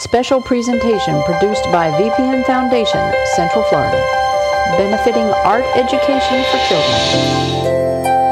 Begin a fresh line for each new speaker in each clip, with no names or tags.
Special presentation produced by VPN Foundation, Central Florida, benefiting art education for children.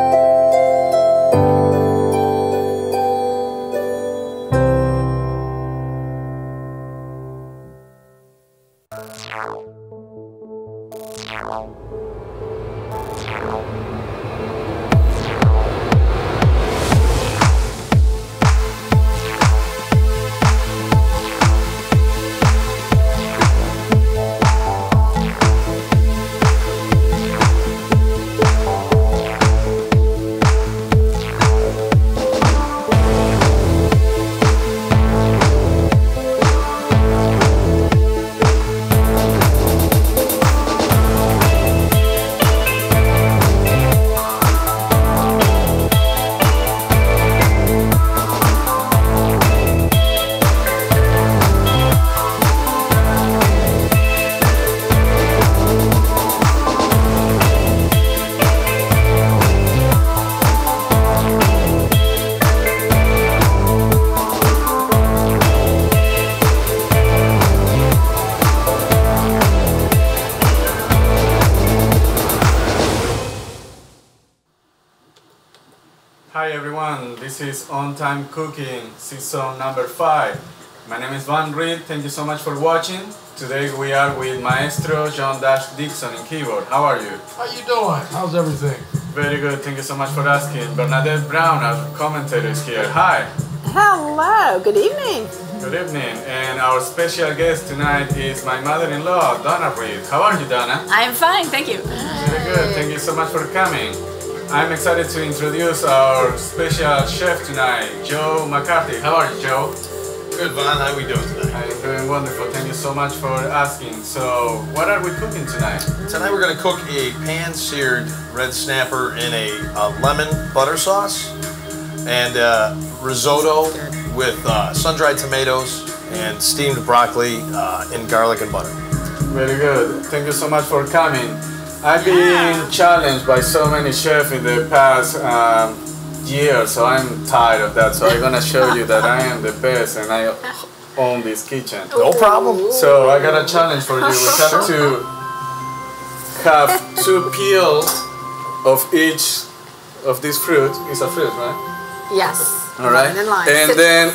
Hi everyone, this is On Time Cooking, season number 5. My name is Van Reed, thank you so much for watching. Today we are with Maestro John Dash Dixon in keyboard. How are you?
How you doing? How's everything?
Very good, thank you so much for asking. Bernadette Brown, our commentator, is here. Hi!
Hello, good evening.
Good evening, and our special guest tonight is my mother-in-law, Donna Reed. How are you, Donna?
I am fine, thank you.
Very good, thank you so much for coming. I'm excited to introduce our special chef tonight, Joe McCarthy. How are you, Joe?
Good, Von. How are we doing tonight?
I'm doing wonderful. Thank you so much for asking. So, what are we cooking tonight?
Tonight we're going to cook a pan-seared red snapper in a lemon butter sauce and risotto with sun-dried tomatoes and steamed broccoli in garlic and butter.
Very good. Thank you so much for coming. I've been challenged by so many chefs in the past year, so I'm tired of that. So I'm gonna show you that I am the best and I own this kitchen.
No problem.
So I got a challenge for you. We have to have 2 peels of each of this fruit. It's a fruit, right?
Yes.
All right. And then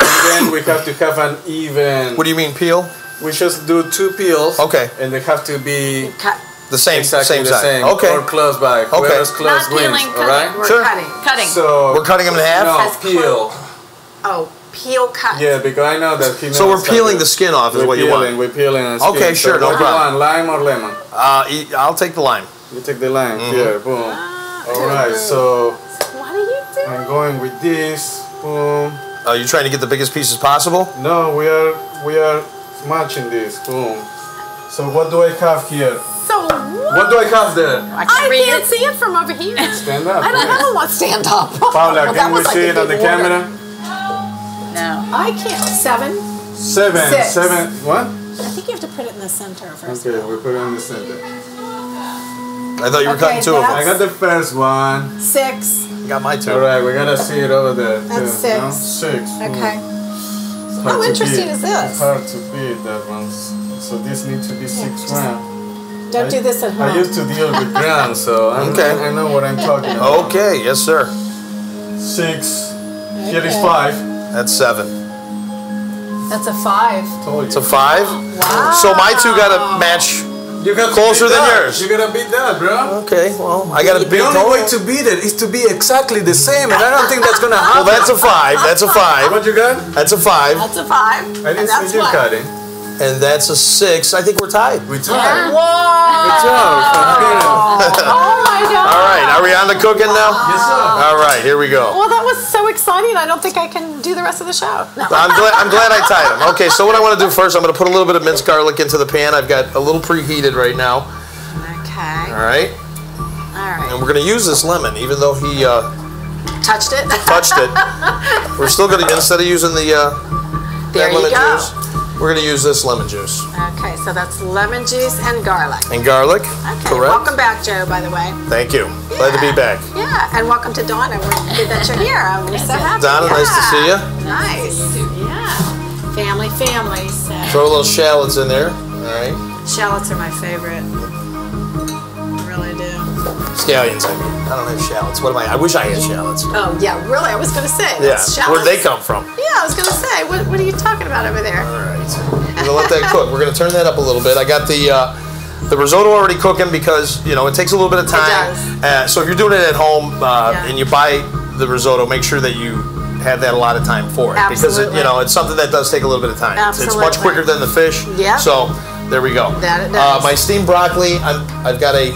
we have to have an even.
What do you mean peel?
We just do 2 peels.
Okay.
And they have to be.
Cut.
The same,
exactly
same
the
size.
same.
Okay.
Or close by.
Okay.
Whoever's close
Not
wins.
peeling,
All
cutting.
right.
We're
Sure.
cutting.
So
we're cutting them in half.
No,
As
peel.
Oh, peel cut.
Yeah, because I know that he knows.
So we're peeling the skin off, is what you want.
We're peeling the skin.
Okay, sure,
so
no
what do you
problem.
want, lime or lemon?
I'll take the lime.
You take the lime. Here, boom. All right. So
What are you doing?
I'm going with this. Boom.
Are you trying to get the biggest pieces possible?
No, we are matching this. Boom. So what do I have here?
So
What do I have there?
I can't see it from over here.
Stand up.
I don't want to stand up.
Paula,
Well, that
can we
was like
see
a
it on the
big order.
camera?
No.
I can't. 7.
7.
6.
7. What?
I think you have to put it in the center first.
Okay, we put it in the center.
I thought you were cutting 2 of them.
I got the first one.
6.
I got my 2.
All right, we gotta see it over there.
That's
too,
6.
no? 6.
Okay.
It's hard
How
to
interesting
beat.
is this?
It's hard to beat that one. So this needs to be 6 rounds.
Don't do this at home.
I used to deal with grounds, so I know what I'm talking about.
Okay, yes sir.
6. Here is 5.
That's 7.
That's a 5.
Told
It's
you.
a 5.
Wow.
So my 2 gotta match.
You got
closer than yours.
You gotta beat that, bro.
Okay, well I gotta
The
beat
only way
total.
to beat it is to be exactly the same, and I don't think that's gonna
Well,
happen.
that's a 5. That's a 5.
What you got?
That's a 5.
That's a 5.
I didn't see you cutting.
And that's a 6. I think we're tied.
We tried.
Whoa.
Good job.
Oh my God.
All right, are we on the cooking now?
Yes, sir.
All right, here we go.
Well, that was so exciting. I don't think I can do the rest of the show. No.
I'm glad I tied them. Okay, so what I want to do first, I'm going to put a little bit of minced garlic into the pan. I've got a little preheated right now.
Okay.
All right.
All right.
And we're going to use this lemon, even though he
Touched it.
touched it. We're still going to, instead of using the
There you
lemon
go.
juice, we're going to use this lemon juice.
Okay, so that's lemon juice and garlic.
And garlic,
Okay.
correct?
Welcome back, Joe, by the way.
Thank you. Glad to be back.
Yeah, and welcome to Donna. We're good that you're here. I'm so happy.
Donna,
Yeah.
nice to see you.
Nice. Yeah. Family. So.
Throw a little shallots in there. All right.
Shallots are my favorite. Really do.
Scallions, I mean. I don't have shallots. What am I wish I had shallots.
Oh, yeah, really? I was going to say.
Yeah.
Shallots.
Where'd they come from?
Yeah, I was going to say. What are you talking about over there?
All right. We're gonna let that cook. We're gonna turn that up a little bit. I got the risotto already cooking because it takes a little bit of time.
It does.
So if you're doing it at home and you buy the risotto, make sure that you have that a lot of time for it.
Absolutely.
Because it's something that does take a little bit of time.
Absolutely.
It's much quicker than the fish.
Yeah.
So there we go.
That it does.
My steamed broccoli. I've got a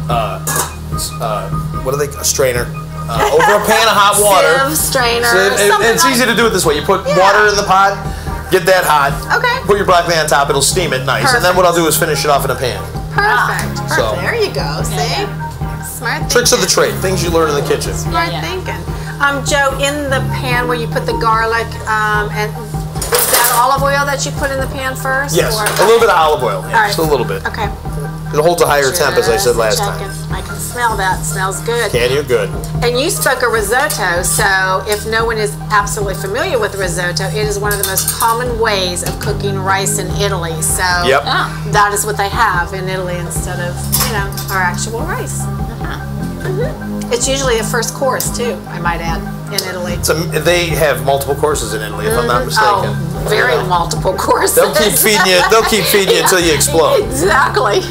a strainer. Over a pan of hot water.
Sieve, strainer.
It's easy to do it this way. You put water in the pot, get that hot.
Okay.
Put your broccoli on top. It'll steam it nice.
Perfect.
And then what I'll do is finish it off in a pan.
Perfect.
So-
There you go. See? Smart
Tricks of the
thinking.
trade. Things you learn in the kitchen.
Smart thinking. Joe, in the pan where you put the garlic, and is that olive oil that you put in the pan first?
Yes.
Or?
A little bit of olive oil. Yeah,
All right.
just a little bit.
Okay.
It holds a higher temp, as I said last
Just
time.
checking. I can smell that. It smells good.
Can you? Good.
And you spoke a risotto, so if no one is absolutely familiar with risotto, it is one of the most common ways of cooking rice in Italy. So
Yep.
that is what they have in Italy instead of, our actual rice. It's usually a first course too, I might add, in Italy.
They have multiple courses in Italy, if I'm not mistaken.
Oh, very multiple courses.
They'll keep feeding you. They'll keep feeding you until you explode.
Exactly.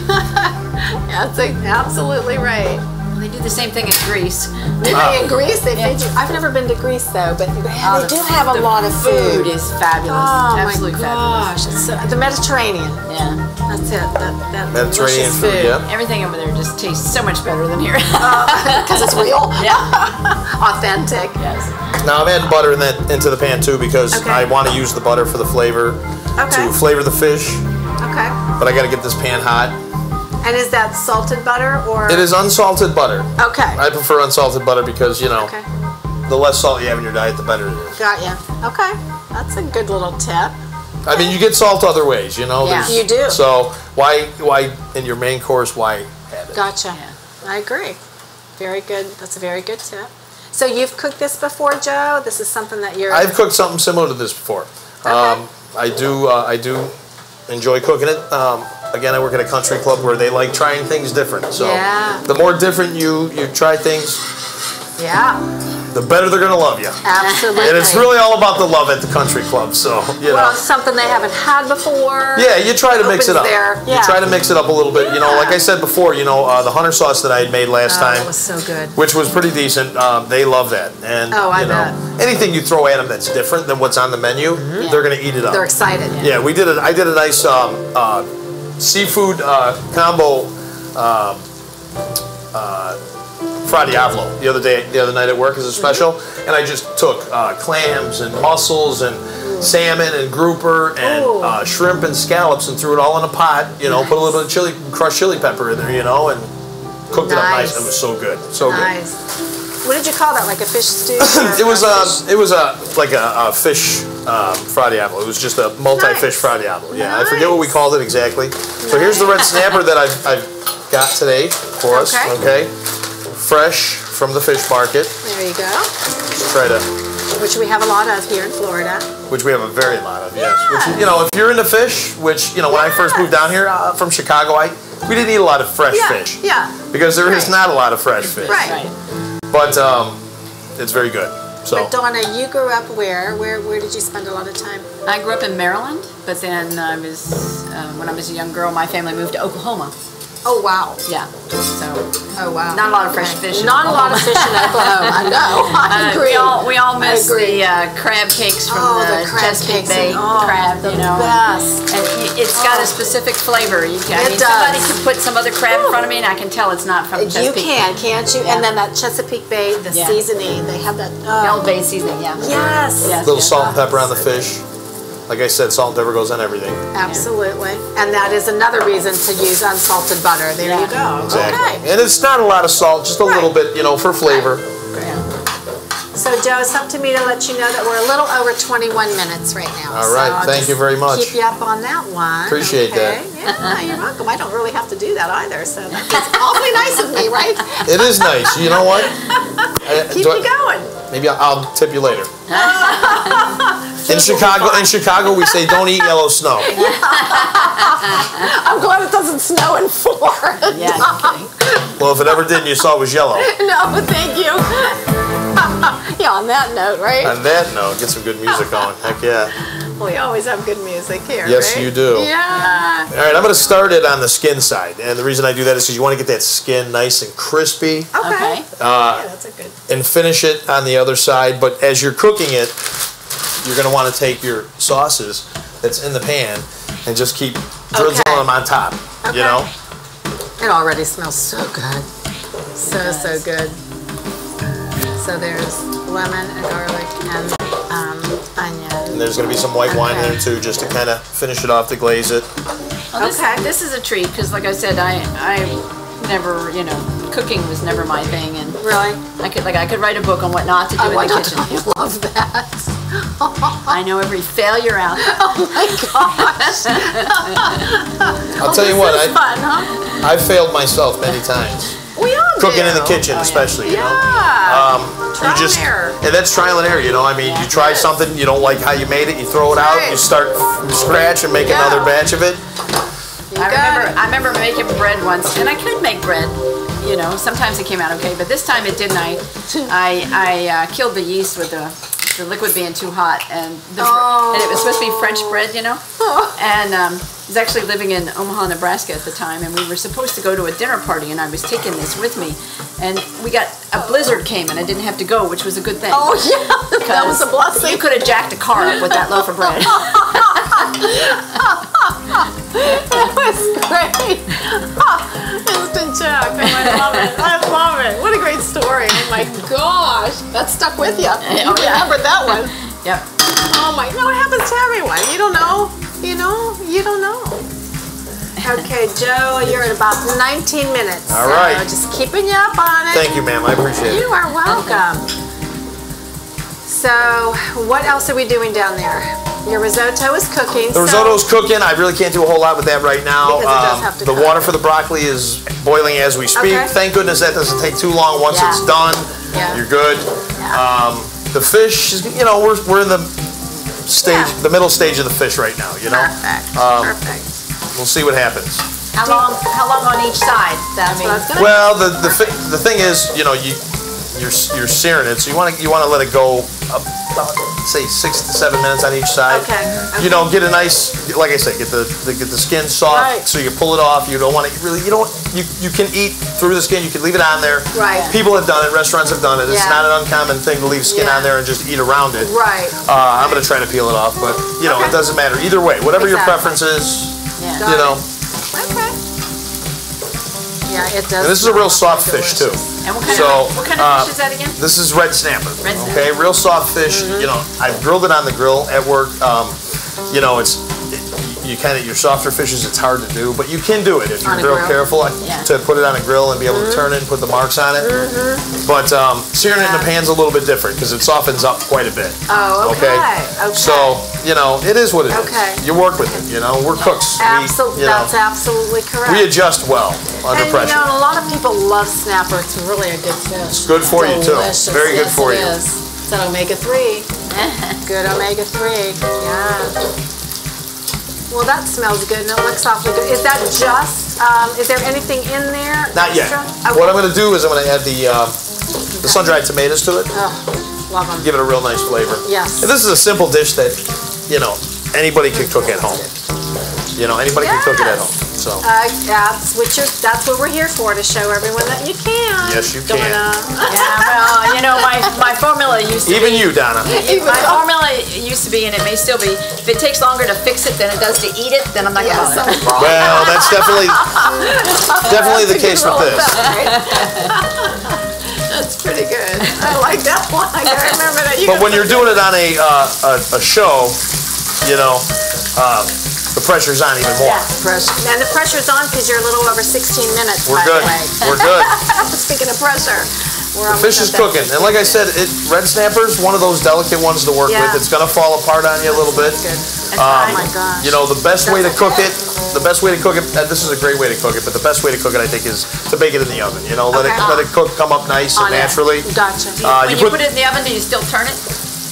That's absolutely right.
They do the same thing in Greece.
In Greece, they feed you. I've never been to Greece though, but they do have a lot of food.
Food is fabulous.
Oh
Absolutely
my gosh! It's the Mediterranean.
Yeah.
That's it. That
Mediterranean
delicious
food, yeah.
Everything over there just tastes so much better than here.
Because it's real.
Yeah.
Authentic.
Yes.
Now I'm adding butter into the pan too because
Okay.
I want to use the butter for the flavor
Okay.
to flavor the fish.
Okay.
But I got to get this pan hot.
And is that salted butter or?
It is unsalted butter.
Okay.
I prefer unsalted butter because
Okay.
the less salt you have in your diet, the better it is.
Got ya. Okay. That's a good little tip.
I mean, you get salt other ways,
Yeah.
There's-
You do.
So why in your main course? Why have it?
Gotcha. I agree. Very good. That's a very good tip. So you've cooked this before, Joe? This is something that you're.
I've cooked something similar to this before.
Okay.
I do enjoy cooking it. Again, I work at a country club where they like trying things different. So
Yeah.
the more different you try things,
Yeah.
the better they're gonna love you.
Absolutely.
And it's really all about the love at the country club. So
Well, it's something they haven't had before.
Yeah, you try to mix it up.
Yeah.
You try to mix it up a little bit.
Yeah.
Like I said before, the hunter sauce that I had made last
Oh,
time,
it was so good.
which was pretty decent. They love that. And
Oh, I bet.
anything you throw at them that's different than what's on the menu, they're gonna eat it up.
They're excited.
Yeah, I did a nice seafood combo Fra Diavolo the other night at work as a special, and I just took clams and mussels and salmon and grouper and shrimp and scallops and threw it all in a pot. Put a little bit of crushed chili pepper in there, and cooked it up nice. It was so good, so
Nice. What did you call that? Like a fish stew?
good. It was like a fish Fra Diavolo. It was just a multi-fish
Nice.
Fra Diavolo. Yeah, I forget what we called it exactly. So here's the red snapper that I've got today for us.
Okay.
Fresh from the fish market.
There you go.
Just try to,
Which we have a lot of here in Florida.
which we have a very lot of, yes.
Yes.
Which, if you're into fish, which when I first moved down here from Chicago, we didn't eat a lot of fresh fish
Yeah.
because there is
Right.
not a lot of fresh fish.
Right.
But it's very good. So
But Donna, you grew up where? Where did you spend a lot of time?
I grew up in Maryland, but then when I was a young girl, my family moved to Oklahoma.
Oh wow.
Yeah. So
Oh wow.
not a lot of fresh fish in
Not a lot of fish in Oklahoma. No, I agree.
we all miss
agree.
the crab cakes from
the crab
Chesapeake
cakes
Bay
and-
crab.
the best.
And it's got a specific flavor.
It
Somebody
does.
can put some other crab in front of me, and I can tell it's not from
You
Chesapeake.
can't you? And then that Chesapeake Bay, the
Yeah.
seasoning, they have that.
The Old Bay seasoning, yeah.
Yes.
Yes.
little salt and pepper on the fish. Like I said, salt and pepper goes on everything.
Absolutely. And that is another reason to use unsalted butter. There you go.
Exactly.
Okay.
And it's not a lot of salt, just a little bit, for flavor.
So Joe, it's up to me to let you know that we're a little over 21 minutes right now.
All
So
right.
I'll
Thank
just
you very much.
Keep you up on that one.
Appreciate that.
Yeah, you're welcome. I don't really have to do that either, so it's awfully nice of me, right?
It is nice. You know what?
Keep you going.
Maybe I'll tip you later. In Chicago, we say don't eat yellow snow.
I'm glad it doesn't snow in Florida.
Yeah, no kidding.
Well, if it ever did, and you saw it was yellow.
No, thank you. Yeah, on that note, right?
On that note, get some good music going. Heck yeah.
We always have good music here,
Yes,
right?
you do.
Yeah.
All right, I'm going to start it on the skin side. And the reason I do that is because you want to get that skin nice and crispy.
Okay. Yeah, that's a good.
And finish it on the other side. But as you're cooking it, you're going to want to take your sauces that's in the pan and just keep drizzling them on top.
Okay.
You know?
It already smells so good. So good. So there's lemon and garlic and onion.
And there's going to be some white wine in there too, just to kind of finish it off to glaze it.
Well, this is a treat because, like I said, I never, you know, cooking was never my thing, and
Really?
I could write a book on what not to do in the kitchen.
I love that.
I know every failure out there.
Oh my gosh.
I'll tell you what,
This is fun, huh?
I've failed myself many times.
We all
Cooking
do.
in the kitchen, especially, you know.
Yeah. Trial
You just,
and error.
and that's trial and error, you know. I mean, you try something, you don't like how you made it, you throw it out,
Right.
you start from scratch and make another batch of it.
I remember making bread once, and I could make bread. You know, sometimes it came out okay, but this time it didn't. I killed the yeast with the liquid being too hot, and it was supposed to be French bread, you know. And I was actually living in Omaha, Nebraska at the time, and we were supposed to go to a dinner party, and I was taking this with me, and we got a blizzard came, and I didn't have to go, which was a good thing.
Oh yeah, that was a blessing.
You could have jacked a car up with that loaf of bread.
That was great. Instant Jack. Oh, I love it. I love it. What a great story. Oh my gosh. That stuck with you. You remembered that one.
Yep.
Oh my, no, it happens to everyone. You don't know. You know, you don't know. Okay, Joe, you're at about 19 minutes.
All right.
So just keeping you up on it.
Thank you, ma'am. I appreciate it.
You are welcome. So, what else are we doing down there? Your risotto is cooking.
The risotto's cooking. I really can't do a whole lot with that right now.
Because it does have to
the
cook.
water for the broccoli is boiling as we speak.
Okay.
Thank goodness that doesn't take too long. Once
Yeah.
it's done,
Yeah.
you're good.
Yeah.
The fish, is, you know, we're in the stage, the middle stage of the fish right now. You know,
Perfect. Perfect.
we'll see what happens.
How long on each side?
That's what I was gonna.
Well, the thing is, you know, you're searing it, so you want to let it go about, say 6 to 7 minutes on each side.
Okay.
You know, get a nice, like I said, get the skin soft,
Right.
so you pull it off. You don't want to really, you can eat through the skin. You can leave it on there.
Right.
People have done it. Restaurants have done it. It's
Yeah.
not an uncommon thing to leave skin
Yeah.
on there and just eat around it.
Right.
I'm gonna try to peel it off, but you know,
Okay.
it doesn't matter either way. Whatever your
Exactly.
preference is,
Yeah.
you know.
Okay. Yeah, it does.
And this is a real soft fish too.
And what kind of fish is that again?
This is red snapper.
Red snapper.
Okay, real soft fish. You know, I've grilled it on the grill at work. You know, your softer fishes, it's hard to do, but you can do it if you're
On a
real
grill?
careful
Yeah.
to put it on a grill and be able to turn it and put the marks on it. But searing it in the pan's a little bit different because it softens up quite a bit.
Oh, okay. Okay.
So, you know, it is what it is.
Okay.
You work with it, you know. We're cooks.
Absolutely.
You know,
That's absolutely correct.
we adjust well under
and
pressure.
you know, a lot of people love snapper. It's really a good fish.
It's good for you too.
Delicious.
Very good
Yes,
for
it
you.
is. It's an omega-3. Good omega-3. Yeah. Well, that smells good and it looks awfully good. Is that just, is there anything in there?
Not yet.
extra? Okay.
What I'm going to do is I'm going to add the sun-dried tomatoes to it.
Oh, love them.
Give it a real nice flavor.
Yes.
And this is a simple dish that, you know, anybody can cook at home. You know, anybody can cook it at home. So.
That's what we're here for, to show everyone that you can.
Yes, you can.
Yeah, well, you know, my formula used to
Even
be.
you, Donna.
My formula used to be, and it may still be, if it takes longer to fix it than it does to eat it, then I'm not going to bother.
Well, that's definitely the case with this.
That's pretty good. I like that one. I gotta remember that.
But when you're doing it on a show, you know, the pressure's on even more.
Pressure. And the pressure's on because you're a little over 16 minutes.
We're
by
good.
The way.
We're good.
Speaking of pressure, we're
The fish is
almost at
cooking,
that.
and like I said, red snapper's one of those delicate ones to work
Yeah.
with. It's gonna fall apart on you a little bit.
Good. Oh my gosh.
You know, the best way to cook it, this is a great way to cook it, but the best way to cook it, I think, is to bake it in the oven. You know, let it cook, come up nice and
On it.
naturally.
Gotcha.
When you put it in the oven, do you still turn it?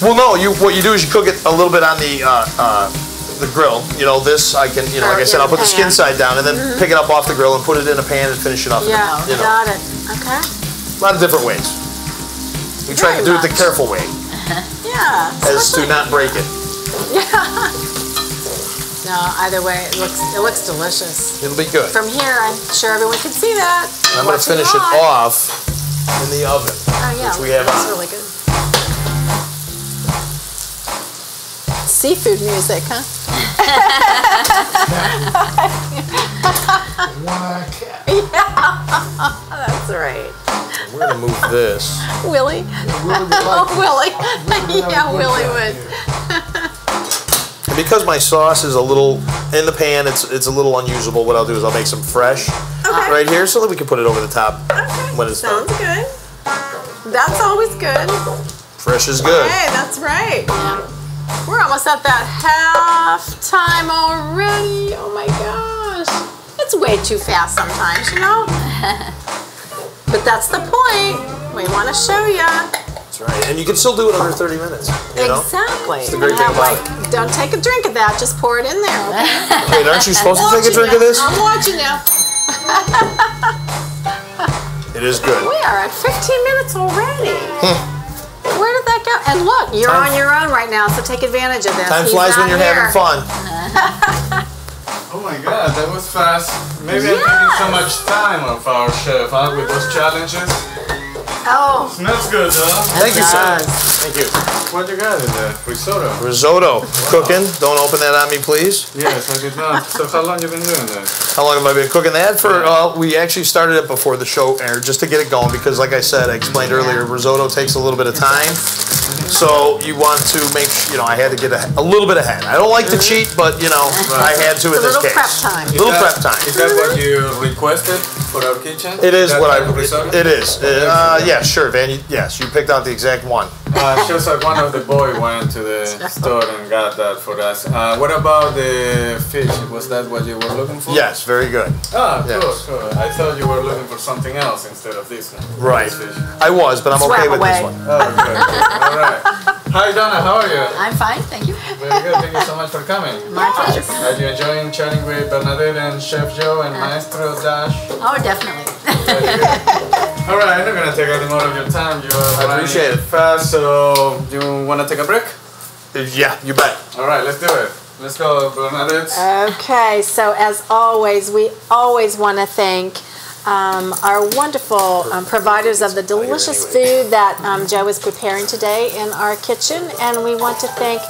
Well, no. What you do is you cook it a little bit on the grill. You know, this I can. You know, like I said, I'll put the skin side down and then pick it up off the grill and put it in a pan and finish it off.
Yeah,
you know.
got it. Okay.
A lot of different ways. We try to do it the careful way,
Yeah.
as to not break it.
Yeah. No, either way, it looks delicious.
It'll be good.
From here, I'm sure everyone can see that.
And I'm going to finish it off in the oven,
Oh yeah,
which we have
that's
on.
really good. Seafood music, huh?
One-eyed cat.
That's right.
We're going to move this.
Willie.
Willie would like this.
Willie.
Willie would
Yeah,
have a good
Willie
time
would.
here.
And because my sauce is a little in the pan, it's a little unusable. What I'll do is I'll make some fresh right here so that we can put it over the top when it's done.
Sounds good. That's always good.
Fresh is good.
Hey, that's right. We're almost at that half time already. Oh my gosh. It's way too fast sometimes, you know? But that's the point. We want to show you.
That's right. And you can still do it under 30 minutes. You know?
Exactly.
That's the great thing about it.
Don't take a drink of that, just pour it in there, okay?
Wait, aren't you supposed to take a drink of this?
I'm watching you.
It is good.
We are at 15 minutes already. Where did that go? And look, you're on your own right now, so take advantage of this.
Time
He's
flies when
not
you're
here.
having fun.
Oh my God, that was fast. Maybe I'm taking so much time of our chef, huh, with those challenges.
Oh,
Smells good, though.
Thank you, sir.
does.
Thank you.
What you got in there? Risotto.
Risotto. Cooking. Don't open that on me, please.
Yes, I did not. So how long you been doing that?
How long have I been cooking that for? We actually started it before the show aired just to get it going because, like I said, I explained earlier, risotto takes a little bit of time. So you want to make, I had to get a little bit ahead. I don't like to cheat, but, I had to in
it's a
this
little
case.
prep time.
Little prep time.
Is that what you requested for our kitchen?
It is
That
what
type of risotto?
It is. Yeah, sure, Van. Yes, you picked out the exact one.
Just like one of the boys went to the store and got that for us. What about the fish? Was that what you were looking for?
Yes, very good.
Ah,
Yes.
cool. I thought you were looking for something else instead of this one.
Right.
This fish.
I was, but I'm okay
Swam
with
away.
this one.
Oh, good. All right. Hi, Donna. How are you?
I'm fine, thank you.
Very good. Thank you so much for coming.
My pleasure.
Are you enjoying chatting with Bernadette and Chef Joe and Maestro Dash?
Oh, definitely.
All right, I'm not gonna take any more of your time. You are
I appreciate
running
it.
fast. So, you wanna take a break?
Yeah, you bet.
All right, let's do it. Let's go, Bernadette.
Okay, so as always, we always want to thank our wonderful providers of the delicious food that Joe is preparing today in our kitchen, and we want to thank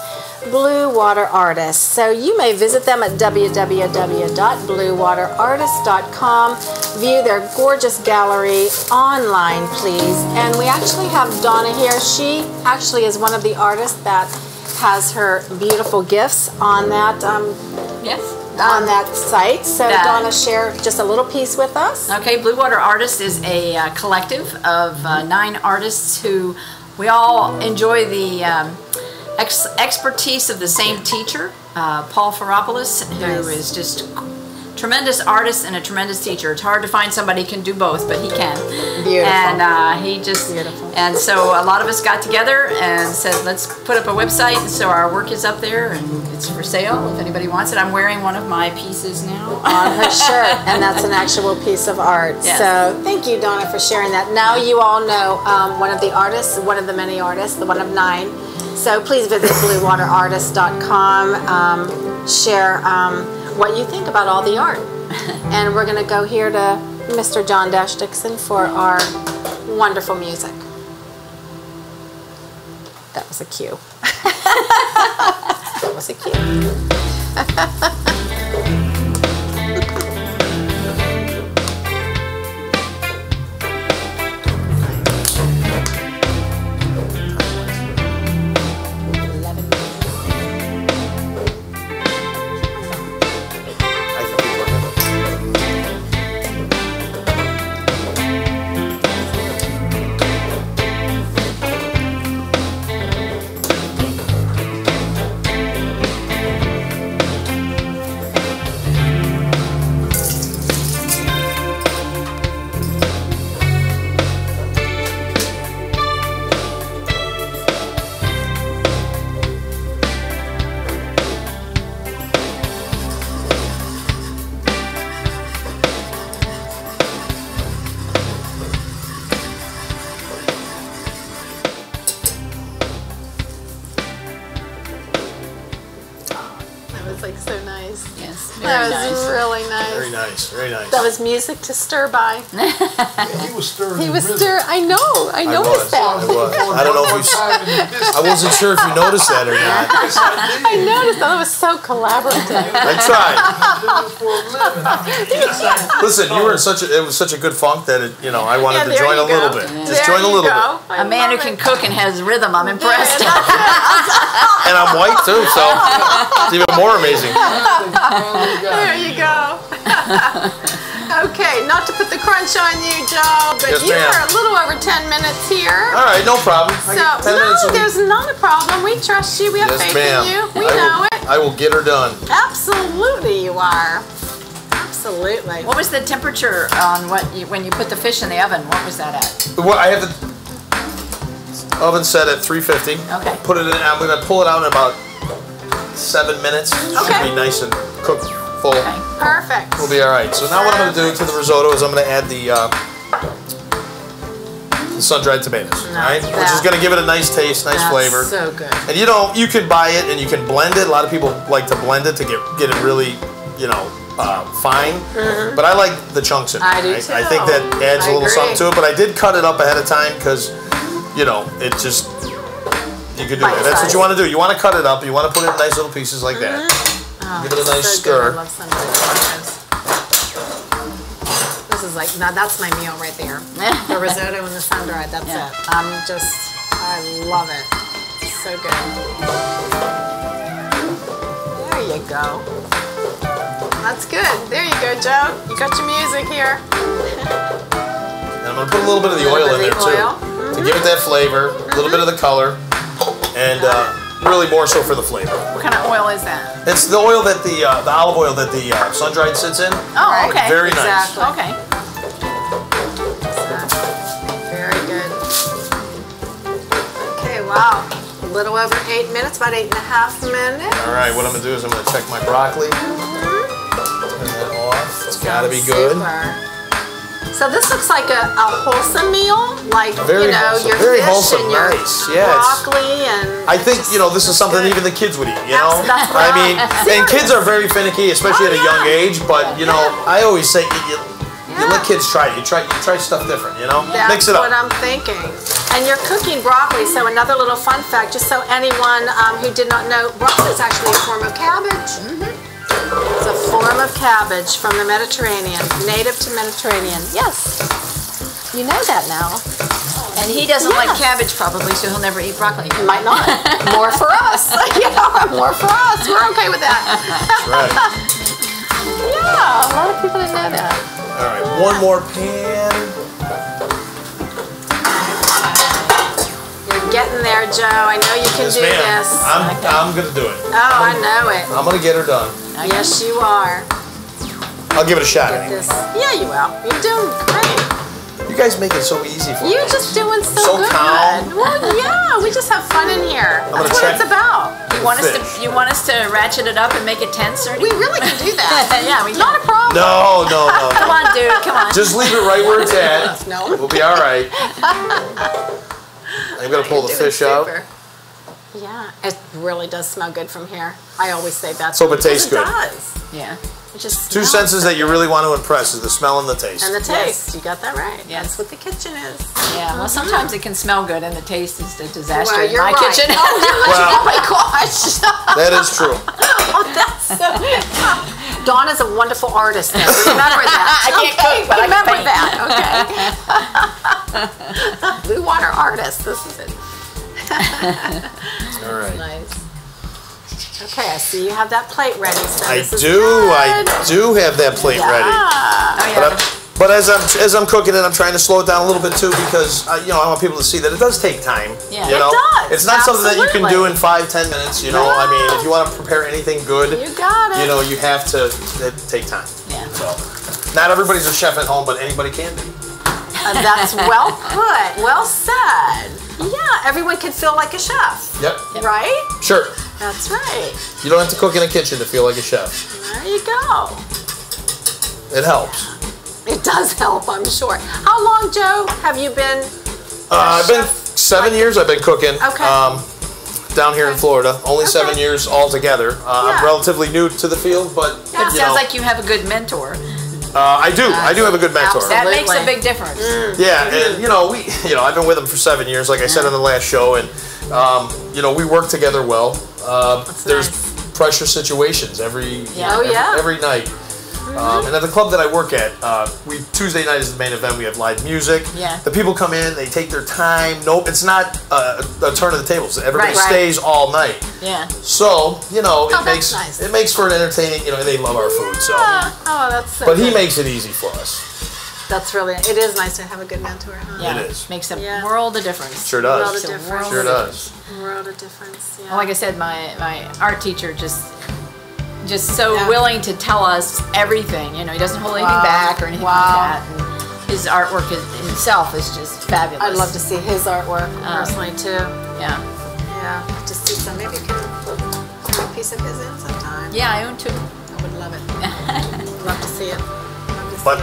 Blue Water Artists. So you may visit them at www.bluewaterartists.com. View their gorgeous gallery online, please. And we actually have Donna here. She actually is one of the artists that has her beautiful gifts on that
Yes.
on that site. So Donna, share just a little piece with us.
Okay, Blue Water Artists is a collective of 9 artists who we all enjoy the expertise of the same teacher, Paul Faropoulos, who is just tremendous artist and a tremendous teacher. It's hard to find somebody who can do both, but he can.
Beautiful.
And he just,
Beautiful.
and so a lot of us got together and said, let's put up a website. And so our work is up there and it's for sale if anybody wants it. I'm wearing one of my pieces now.
On her shirt, and that's an actual piece of art.
Yes.
So thank you, Donna, for sharing that. Now you all know one of the artists, one of the many artists, the one of 9. So please visit bluewaterartist.com, share what you think about all the art. And we're going to go here to Mr. John Dash Dixon for our wonderful music. That was a cue. That was a cue. That was
nice.
really nice.
Very nice, very nice.
That was music to stir by.
Yeah, he was stirring.
He
in
was
rhythm.
stir. I noticed
I
that.
was. I don't know if you. I wasn't sure if you noticed that or not.
Yes, I
I noticed that. It was so collaborative.
I tried.
did. For a living. I mean, yes, I
Listen, you were in such a, it was such a good funk that it, you know, I wanted to
there
join
you
a little
go.
bit.
There
Just join a
you
little
go.
bit.
I
A man who
love
can
it.
cook and has rhythm. I'm impressed.
And I'm white too, so it's even more amazing.
There you go. Okay, not to put the crunch on you, Joe, but
Yes,
you're
ma'am.
a little over 10 minutes here.
All right, no problem. I
So,
get 10 minutes
no,
a week.
there's not a problem. We trust you. We have
Yes,
faith
ma'am.
in you. We
I
know
will,
it.
I will get her done.
Absolutely, you are. Absolutely.
What was the temperature on when you put the fish in the oven? What was that at?
Well, I have the oven set at 350.
Okay.
Put it in. I'm gonna pull it out in about 7 minutes.
Okay.
Should be nice and cooked full.
Okay.
Perfect.
We'll be all right. So now what I'm gonna do to the risotto is I'm gonna add the sun-dried tomatoes. All right, which is
that-
gonna give it a nice taste, nice
That's
flavor.
so good.
And you can buy it and you can blend it. A lot of people like to blend it to get it really, fine. But I like the chunks in it.
I do
right?
too.
I think that adds
I
a little something
agree.
to it. But I did cut it up ahead of time because, it just, you could do it. That's what you want to do. You want to cut it up. You want to put it in nice little pieces like that. Give it a nice
So good. I
stir.
love sun-dried tomatoes. This is like, now that's my meal right there. The risotto and the sun-dried, that's
Yeah.
it. I love it. It's so good. There you go. That's good. There you go, Joe. You got your music here.
And I'm going to put a little bit of the oil in there
Little bit of
too. To give it that flavor, a little bit of the color, and really more so for the flavor.
What kind of oil is that?
It's the oil that the olive oil that the sun-dried sits in.
Oh, okay.
Very nice.
Exactly.
Okay.
Very good. Okay, wow. A little over 8 minutes, about 8.5 minutes.
All right, what I'm gonna do is I'm gonna check my broccoli. Turn that off. It's gotta be good.
Super. So this looks like a wholesome meal, like
Very
you know
wholesome.
your
Very
fish
wholesome,
and your
nice. Yeah, it's-
broccoli and.
I think this is something even the kids would eat. You know,
That's
I
right.
mean, and kids are very finicky, especially at a young age. But I always say you let kids try it. You try stuff different.
That's
Mix it
what
up.
I'm thinking. And you're cooking broccoli, so another little fun fact, just so anyone who did not know, broccoli is actually a form of cabbage. It's a form of cabbage from the Mediterranean, native to Mediterranean. Yes, you know that now.
And he doesn't like
Yes.
cabbage probably, so he'll never eat broccoli.
Might not. More for us. More for us. We're okay with that.
That's right.
Yeah, a lot of people didn't know that.
All right, one more pan.
You're getting there, Joe. I know you can
Yes,
do
ma'am.
this.
I'm gonna do it.
Oh, I know it.
I'm gonna get her done.
Yes, you are.
I'll give it a shot.
Get
Anyway.
this. Yeah, you will. You're doing great.
You guys make it so easy for me.
You're just doing so,
So
good.
calm.
Well, yeah, we just have fun in here.
gonna
That's what
check
it's about.
You want us to ratchet it up and make it tense or
We
anything?
really can do that.
Yeah, we
Not a problem.
No.
Come on, dude. Come on.
Just leave it right where it's at.
No.
We'll be all right. I'm gonna pull the
Doing
fish out.
super. Yeah, it really does smell good from here. I always say that.
So it tastes good.
It does.
Yeah.
It just
Two
smells
senses
so
that you really want to impress is the smell and the taste.
And the taste. You got that right.
Yes.
That's what the kitchen is.
Yeah. Well, sometimes it can smell good and the taste is a disaster
Well,
in
you're
my
right.
kitchen.
Well,
Oh my gosh.
that is true.
Oh, that's so. Dawn is a wonderful artist. Though. Remember that.
I can't cook, but I can
remember
paint.
that. Okay. Blue water artist. This is it.
All right.
Nice. Okay, I see you have that plate ready. So
I
this is
do have that plate ready.
Yeah.
But as I'm cooking it, I'm trying to slow it down a little bit too because I want people to see that it does take time.
Yeah.
You
It
know?
does,
It's not something that you can do
absolutely.
in 5-10 minutes. I mean, if you want to prepare anything good,
You got it.
you have to take time.
Yeah.
So, not everybody's a chef at home, but anybody can be.
That's well put. Well said. Yeah, everyone can feel like a chef.
Yep.
Right?
Sure.
That's right.
You don't have to cook in a kitchen to feel like a chef.
There you go.
It helps.
It does help, I'm sure. How long, Joe, have you been?
I've been 7 years. I've been cooking.
Okay.
down here in Florida. Only 7 years altogether. I'm relatively new to the field, but
But it sounds like you have a good mentor.
I do have a good mentor.
That makes a big difference.
Yeah, and I've been with him for 7 years, like I said on the last show, and we work together well. There's pressure situations every night. And at the club that I work at, Tuesday night is the main event. We have live music.
Yeah.
The people come in, they take their time. Nope, it's not a turn of the tables. Everybody stays all night.
Yeah.
So it makes for an entertaining. They love our food. So.
Oh, that's so
But
good.
he makes it easy for us.
That's really. It is nice to have a good mentor. Huh?
Yeah.
It is.
Makes a world of difference.
Sure does.
World of difference.
Sure does.
World of difference. Yeah.
Well, like I said, my art teacher just so willing to tell us everything. He doesn't hold anything back or anything like that. And his artwork himself is just fabulous.
I'd love to see his artwork personally too.
Yeah.
Yeah. Just see some. Maybe you can put a piece of his in sometime.
Yeah, I own 2.
I would love it. Love to see it.
But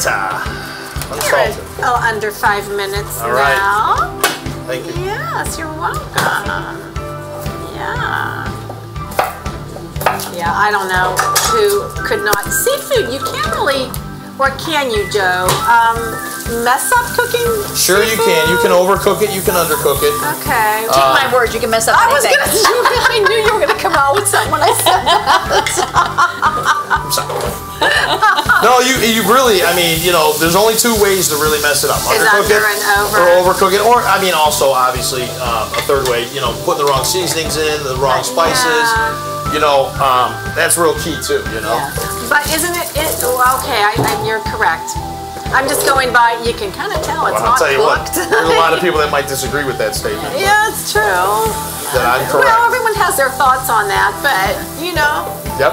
unsalted.
Under 5 minutes
All right.
now.
Thank you.
Yes, you're welcome. Yeah. Yeah, I don't know who could not. Seafood, you can't really, or can you, Joe? Mess up cooking?
Sure you can. You can overcook it, you can undercook it.
Okay.
Take my word, you can mess up anything.
I knew you were going to come out with something when I said that.
I'm sorry. No, you really, there's only 2 ways to really mess it up. Undercook it
and over.
or overcook it. Or, also, obviously, a third way, putting the wrong seasonings in, the wrong spices. That's real key too,
Yeah. But isn't it okay, you're correct. I'm just going by, you can kind of tell it's
I'll
not
tell you what,
cooked.
there's a lot of people that might disagree with that statement.
Yeah, it's true.
That I'm correct.
Well, everyone has their thoughts on that, but,
Yep.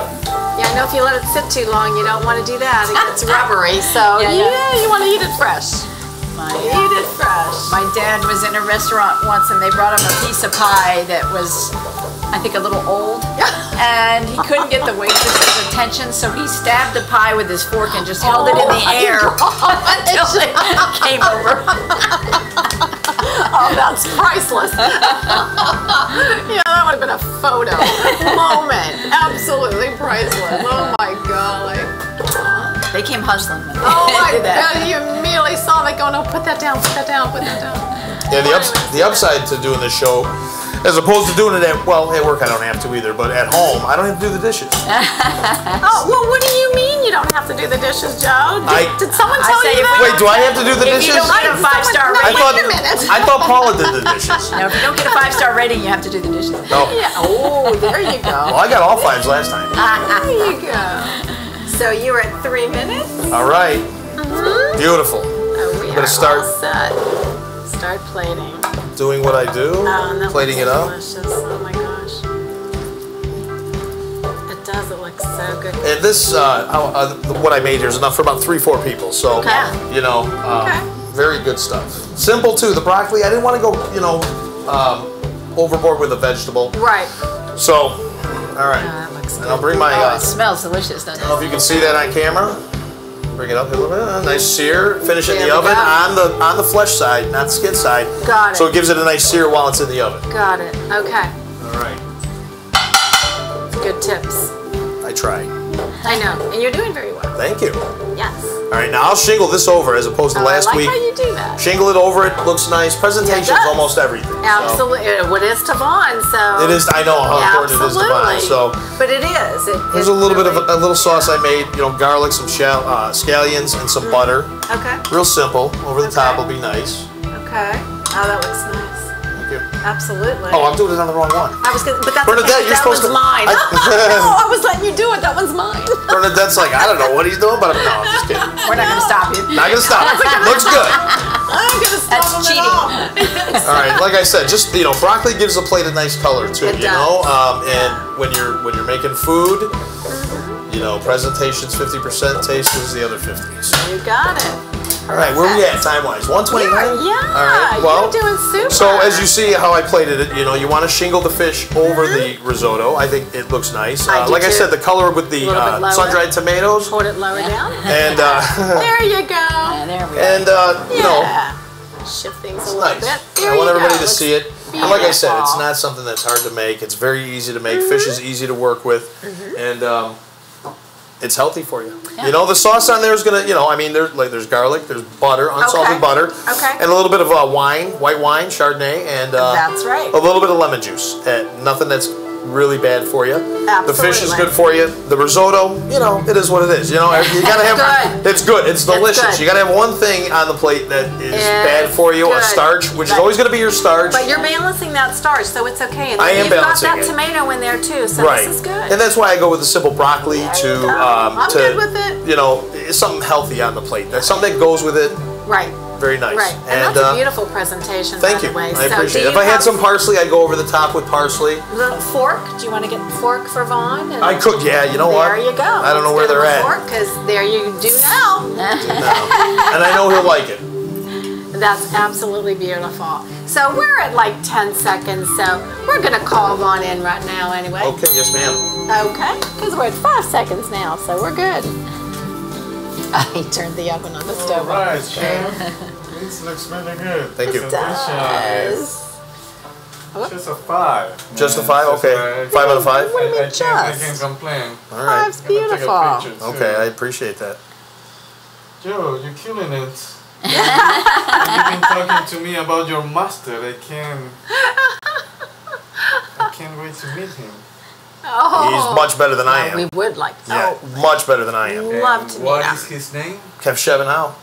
Yeah, I know if you let it sit too long, you don't want to do that. It gets rubbery, so you want to eat it fresh. Eat it fresh.
My dad was in a restaurant once and they brought him a piece of pie that was, I think, a little old. And he couldn't get the waitress's attention, so he stabbed the pie with his fork and just held it in the air until they came over.
Oh, that's priceless. Yeah, that would have been a photo moment. Absolutely priceless. Oh my golly.
They came hustling when
Oh my
they did that.
God, you immediately saw that going, oh, put that down, put that down, put that down.
Yeah, the upside to doing this show, as opposed to doing it at work I don't have to either, but at home I don't have to do the dishes.
Oh, well, what do you mean you don't have to do the dishes, Joe? Did someone tell you that?
Wait, do I have to do the
If
dishes?
you don't get a 5-star rating,
I thought Paula did the dishes.
no, if you don't get a 5-star rating, you have to do the dishes.
No.
Yeah. Oh, there you go.
Well, I got all 5s last time.
There you go. So you were at 3 minutes?
All right. Beautiful.
Oh, we
I'm gonna start
all set. Start plating.
doing what I do,
Oh, that
plating it
looks
up.
delicious. Oh my gosh. It does. It looks so good.
And this, what I made here is enough for about 3-4 people. So, very good stuff. Simple too. The broccoli, I didn't want to go, overboard with the vegetable.
Right.
So, all right.
That looks
And I'll bring my.
Oh, it smells delicious, doesn't
I don't know
it?
if you can see that on camera. Bring it up a little bit. Nice sear. Finish it in
There
the
we
oven
go.
on the flesh side, not the skin side.
Got it.
So it gives it a nice sear while it's in the oven.
Got it. Okay.
All right.
Good tips.
I try.
I know. And you're doing very well.
Thank you.
Yes.
All right. Now I'll shingle this over as opposed to last
I like
week.
how you do that.
Shingle it over. It looks nice. Presentation's
does.
almost everything. so.
Absolutely. What is Tavon? So.
It is. I know how important it is to buy. So.
But it is.
There's a little bit of a little sauce I made. Garlic, some scallions, and some butter.
Okay.
Real simple. Over the top will be nice.
Okay. Oh, that looks nice.
Thank you.
Absolutely.
Oh, I'm doing it on the wrong one.
I was gonna, but that's
Bernadette,
okay,
you're
that
supposed
one's
to-
mine. No, I was letting you do it. That one's mine.
Bernadette's like, I don't know what he's doing, but no, I'm just kidding.
We're not going to stop you.
Not gonna stop. Looks good.
I'm gonna stop
That's
them
cheating.
All right, like I said, just broccoli gives a plate a nice color too.
It
And when you're making food, presentation's 50%, taste is the other 50. So.
You got it.
All right, where we at time-wise? 129.
Yeah.
All right. Well,
you're doing super.
so as you see how I plated it, you want to shingle the fish over the risotto. I think it looks nice.
I do
Like I
too.
said, the color with the
A little bit lower.
sun-dried tomatoes
Hold it lower down.
and
There you go.
There we go.
and
Yeah. Shift things
it's
a little
nice.
bit. There
I want
you
everybody
go.
to see it. And like I said, it's not something that's hard to make. It's very easy to make. Fish is easy to work with, and it's healthy for you.
Yeah.
You know, the sauce on there is gonna, I mean, there's garlic, there's butter, unsalted butter, and a little bit of wine, white wine, Chardonnay, and
That's right.
a little bit of lemon juice. Nothing that's really bad for you.
Absolutely.
The fish is good for you. The risotto, it is what it is. You gotta have.
Good.
It's good. It's delicious.
good.
You gotta have one thing on the plate that is bad for you, a
good.
starch, which is
But-
always gonna be your starch.
But you're balancing that starch, so it's okay. And
I am
you've got
balancing
that
it.
tomato in there too, so
Right.
this is good.
And that's why I go with the simple broccoli
There
to
you go. I'm good with it.
It's something healthy on the plate. That's something that goes with it.
Right.
Very nice.
Right. And that's a beautiful presentation,
Thank
by
you.
the way.
I
So
appreciate
do
it. If
you
I had
have
some parsley, I'd go over the top with parsley.
the fork? Do you want to get the fork for Vaughn? And
I could, yeah. You know what?
There you go.
I don't know where they're at.
Because there you do now.
And I know he'll like it.
That's absolutely beautiful. So we're at like 10 seconds, so we're going to call Vaughn in right now anyway.
Okay, yes, ma'am.
Okay, because we're at 5 seconds now, so we're good. He turned the oven on the stove.
Alright, chef. This looks really good.
Thank you.
It
Delicious.
does.
Just a 5.
Just a
Yeah,
5?
just
Okay. 5 out of 5?
What do you mean
I can't
just?
complain.
All right.
Five's
I'm gonna take a
beautiful.
picture, too.
Okay, I appreciate that.
Joe, you're killing it. You've been talking to me about your master. I can't wait to meet him.
Oh.
He's much better than I am.
We would like to.
Yeah, much better than I am.
Love to meet
What
him.
is his name?
Kev Shevin Howe.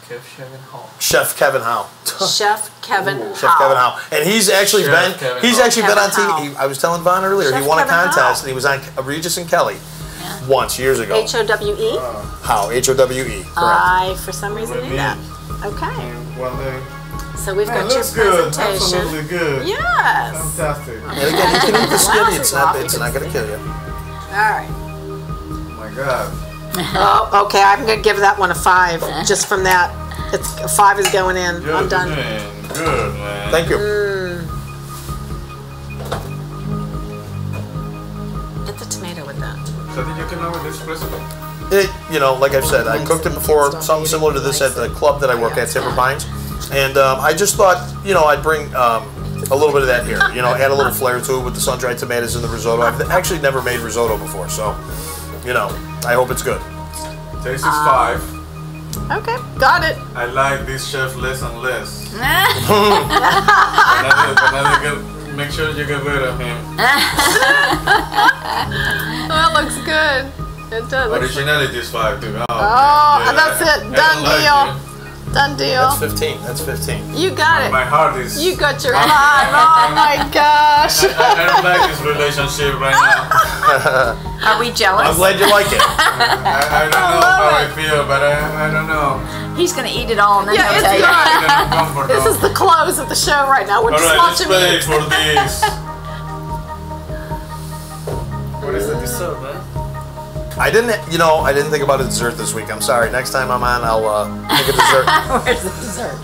Kev Shevin Hall.
Chef Kevin Howe.
Chef Kevin
Chef Kevin Howe. And he's actually
Chef Kevin
been on
Kevin Howe.
TV. I was telling Vaughn earlier,
Chef
he won a
Kevin
contest
Howe.
and he was on Regis and Kelly once, years ago.
H-O-W-E?
Howe, H-O-W-E. Correct.
I, for some reason, knew that. Okay.
One day.
So we've
Man,
got your
looks good.
presentation.
Absolutely good.
Yes.
Fantastic.
And again, you can eat the skin,
Wow,
it's
so
not going to kill you.
All right.
Oh my God.
Oh, okay. I'm going to give that one a 5. Just from that. It's 5 is going in.
You're
I'm done.
doing good, man.
Thank you.
Get the tomato with that.
So did you come up with this recipe?
Like I've said, I cooked it before, something similar to this at the club that I work at, Timber Pines. And I just thought, I'd bring a little bit of that here. Add a little flair to it with the sun-dried tomatoes and the risotto. I've actually never made risotto before, so, I hope it's good.
Taste is 5.
Okay. Got it.
I like this chef less and less. Make sure you get rid of him.
That looks good. It does.
Originality is 5 too.
Oh, that's it. Done deal. Done deal.
That's 15. That's 15.
You got it.
My heart is.
You got your 5. Oh my gosh.
I don't like this relationship right now.
Are we jealous?
I'm glad you like it.
I don't know how I feel, but I don't know.
He's gonna eat it all and then
Yeah,
he'll
it's
tell you.
good. This is the close of the show right now. We're just
Alright, let's
watching
play
me.
for this. What is the dessert, man?
I didn't think about a dessert this week. I'm sorry. Next time I'm on, I'll make a dessert.
Where's the dessert?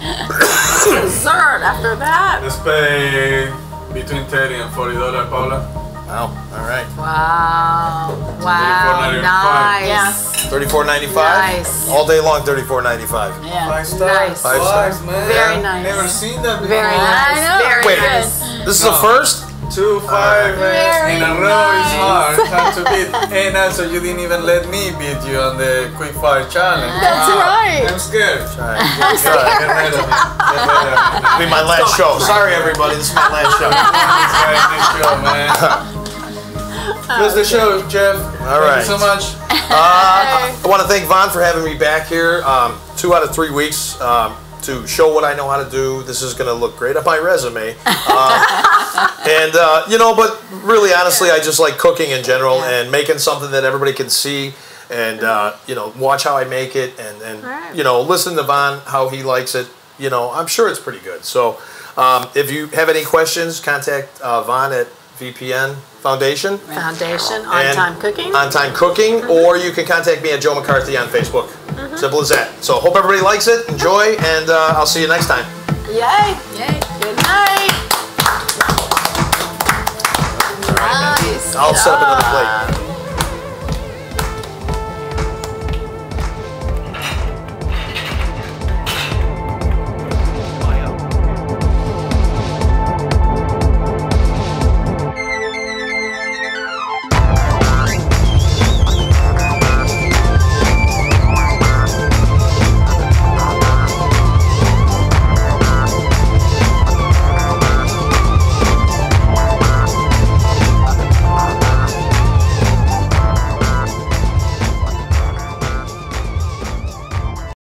Dessert after that.
Let's pay between $30 and $40, Paula.
Wow. All right.
Wow. Wow.
$34.95.
Nice.
$34.95.
Nice.
All day long. $34.95.
Yeah.
5 stars.
Nice.
5 stars.
Man.
Very nice.
Never seen that before.
Very nice.
I know.
Very
Wait.
nice.
This is the first.
2 5
Very
in a row
nice.
is hard to beat. And also, you didn't even let me beat you on the quick fire challenge.
That's right.
I'm scared.
All right.
Get rid of me. Get rid of me.
It'll be my last show. Sorry, everybody. This is my last show.
This show, man. Close the show, Jeff.
All right.
Thank you so much.
I want to thank Vaughn for having me back here 2 out of 3 weeks to show what I know how to do. This is going to look great on my resume. But really, honestly, I just like cooking in general and making something that everybody can see and, watch how I make it and listen to Vaughn, how he likes it. I'm sure it's pretty good. So if you have any questions, contact Vaughn at VPN Foundation.
On Time Cooking.
On Time Cooking, or you can contact me at Joe McCarthy on Facebook. Simple as that. So hope everybody likes it, enjoy, and I'll see you next time.
Yay.
Yay.
Good night. Nice.
I'll set up another plate.